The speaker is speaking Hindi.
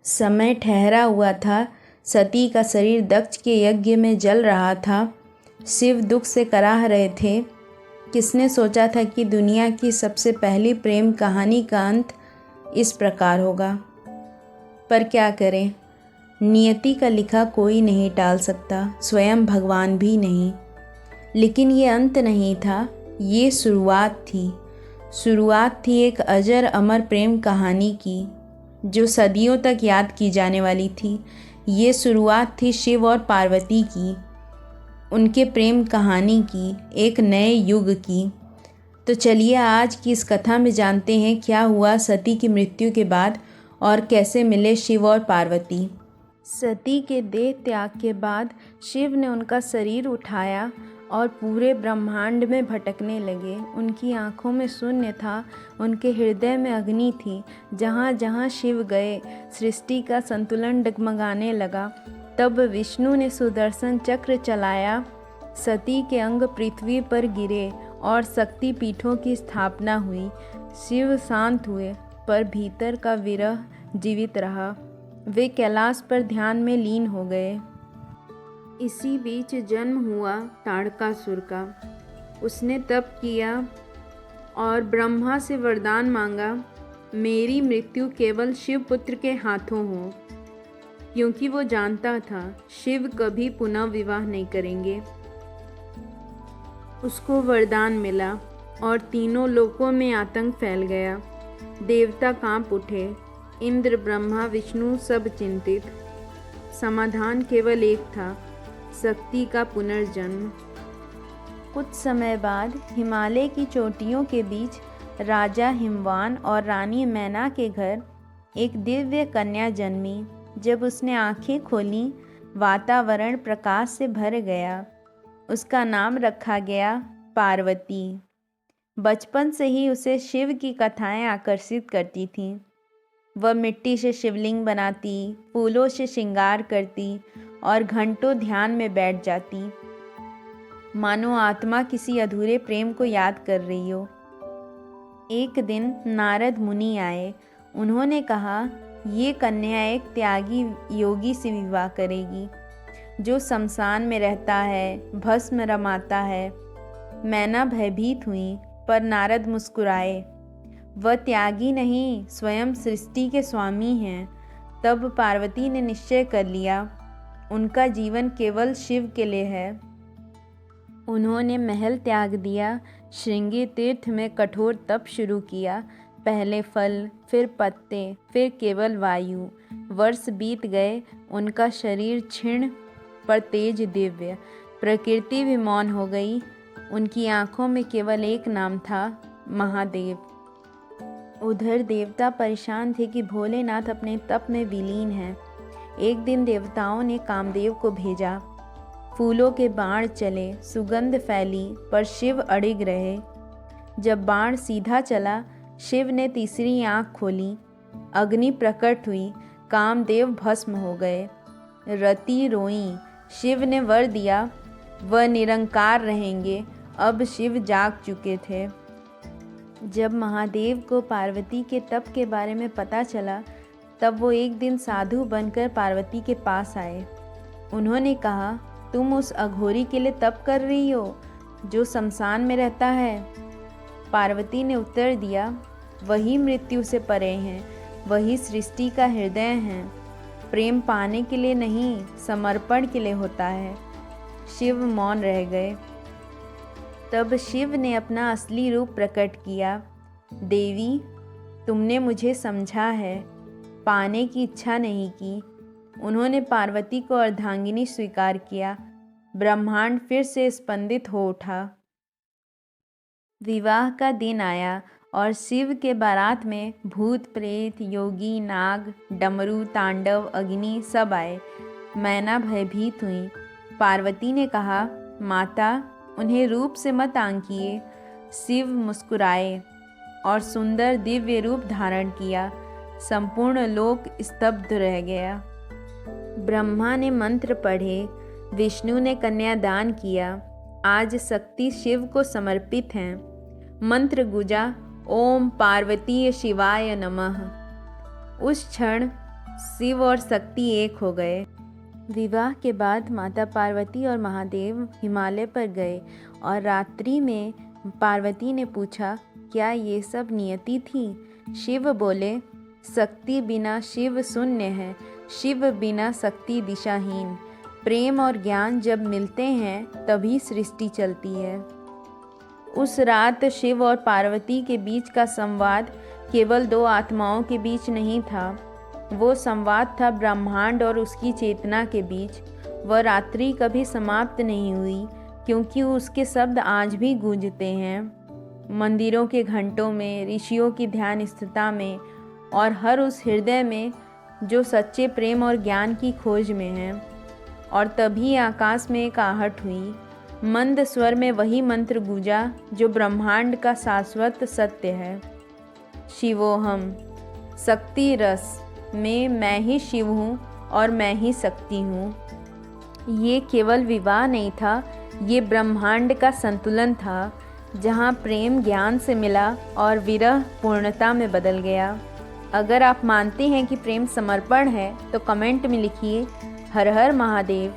समय ठहरा हुआ था। सती का शरीर दक्ष के यज्ञ में जल रहा था। शिव दुख से कराह रहे थे। किसने सोचा था कि दुनिया की सबसे पहली प्रेम कहानी का अंत इस प्रकार होगा। पर क्या करें, नियति का लिखा कोई नहीं टाल सकता, स्वयं भगवान भी नहीं। लेकिन ये अंत नहीं था, ये शुरुआत थी। शुरुआत थी एक अजर अमर प्रेम कहानी की, जो सदियों तक याद की जाने वाली थी। ये शुरुआत थी शिव और पार्वती की, उनके प्रेम कहानी की, एक नए युग की। तो चलिए आज की इस कथा में जानते हैं क्या हुआ सती की मृत्यु के बाद और कैसे मिले शिव और पार्वती। सती के देह त्याग के बाद शिव ने उनका शरीर उठाया और पूरे ब्रह्मांड में भटकने लगे। उनकी आँखों में शून्य था, उनके हृदय में अग्नि थी। जहाँ जहाँ शिव गए सृष्टि का संतुलन डगमगाने लगा। तब विष्णु ने सुदर्शन चक्र चलाया, सती के अंग पृथ्वी पर गिरे और शक्ति पीठों की स्थापना हुई। शिव शांत हुए, पर भीतर का विरह जीवित रहा। वे कैलाश पर ध्यान में लीन हो गए। इसी बीच जन्म हुआ ताड़कासुर का। उसने तप किया और ब्रह्मा से वरदान मांगा, मेरी मृत्यु केवल शिवपुत्र के हाथों हो, क्योंकि वो जानता था शिव कभी पुनः विवाह नहीं करेंगे। उसको वरदान मिला और तीनों लोकों में आतंक फैल गया। देवता कांप उठे, इंद्र ब्रह्मा विष्णु सब चिंतित। समाधान केवल एक था, शक्ति का पुनर्जन्म। कुछ समय बाद हिमालय की चोटियों के बीच राजा हिमवान और रानी मैना के घर एक दिव्य कन्या जन्मी। जब उसने आंखें खोलीं, वातावरण प्रकाश से भर गया। उसका नाम रखा गया पार्वती। बचपन से ही उसे शिव की कथाएं आकर्षित करती थीं। वह मिट्टी से शिवलिंग बनाती, फूलों से श्रृंगार करती और घंटों ध्यान में बैठ जाती, मानो आत्मा किसी अधूरे प्रेम को याद कर रही हो। एक दिन नारद मुनि आए। उन्होंने कहा, ये कन्या एक त्यागी योगी से विवाह करेगी, जो शमशान में रहता है, भस्म रमाता है। मैना भयभीत हुई, पर नारद मुस्कुराए। वह त्यागी नहीं, स्वयं सृष्टि के स्वामी हैं। तब पार्वती ने निश्चय कर लिया, उनका जीवन केवल शिव के लिए है। उन्होंने महल त्याग दिया, श्रृंगी तीर्थ में कठोर तप शुरू किया। पहले फल, फिर पत्ते, फिर केवल वायु। वर्ष बीत गए, उनका शरीर क्षीण पर तेज दिव्य। प्रकृति भी मौन हो गई। उनकी आंखों में केवल एक नाम था, महादेव। उधर देवता परेशान थे कि भोलेनाथ अपने तप में विलीन हैं। एक दिन देवताओं ने कामदेव को भेजा। फूलों के बाण चले, सुगंध फैली, पर शिव अड़िग रहे। जब बाण सीधा चला, शिव ने तीसरी आंख खोली। अग्नि प्रकट हुई, कामदेव भस्म हो गए। रति रोईं। शिव ने वर दिया, वह निरंकार रहेंगे। अब शिव जाग चुके थे। जब महादेव को पार्वती के तप के बारे में पता चला, तब वो एक दिन साधु बनकर पार्वती के पास आए। उन्होंने कहा, तुम उस अघोरी के लिए तप कर रही हो जो शमशान में रहता है। पार्वती ने उत्तर दिया, वही मृत्यु से परे हैं, वही सृष्टि का हृदय हैं। प्रेम पाने के लिए नहीं, समर्पण के लिए होता है। शिव मौन रह गए। तब शिव ने अपना असली रूप प्रकट किया। देवी, तुमने मुझे समझा है, पाने की इच्छा नहीं की। उन्होंने पार्वती को अर्धांगिनी स्वीकार किया। ब्रह्मांड फिर से स्पंदित हो उठा। विवाह का दिन आया और शिव के बारात में भूत प्रेत, योगी, नाग, डमरू, तांडव, अग्नि सब आए। मैना भयभीत हुई। पार्वती ने कहा, माता, उन्हें रूप से मत आंकिए। शिव मुस्कुराए और सुंदर दिव्य रूप धारण किया। संपूर्ण लोक स्तब्ध रह गया। ब्रह्मा ने मंत्र पढ़े, विष्णु ने कन्यादान किया। आज शक्ति शिव को समर्पित है। मंत्र गुजा, ओम पार्वतीय शिवाय नमः। उस क्षण शिव और शक्ति एक हो गए। विवाह के बाद माता पार्वती और महादेव हिमालय पर गए और रात्रि में पार्वती ने पूछा, क्या ये सब नियति थी? शिव बोले, शक्ति बिना शिव शून्य है, शिव बिना शक्ति दिशाहीन। प्रेम और ज्ञान जब मिलते हैं तभी सृष्टि चलती है। उस रात शिव और पार्वती के बीच का संवाद केवल दो आत्माओं के बीच नहीं था, वो संवाद था ब्रह्मांड और उसकी चेतना के बीच। वह रात्रि कभी समाप्त नहीं हुई, क्योंकि उसके शब्द आज भी गूंजते हैं, मंदिरों के घंटों में, ऋषियों की ध्यान स्थिरता में और हर उस हृदय में जो सच्चे प्रेम और ज्ञान की खोज में है। और तभी आकाश में एक आहट हुई, मंद स्वर में वही मंत्र गूंजा जो ब्रह्मांड का शाश्वत सत्य है। शिवोहम, शक्ति रस में मैं ही शिव हूँ और मैं ही शक्ति हूँ। ये केवल विवाह नहीं था, ये ब्रह्मांड का संतुलन था, जहाँ प्रेम ज्ञान से मिला और विरह पूर्णता में बदल गया। अगर आप मानते हैं कि प्रेम समर्पण है तो कमेंट में लिखिए, हर हर महादेव।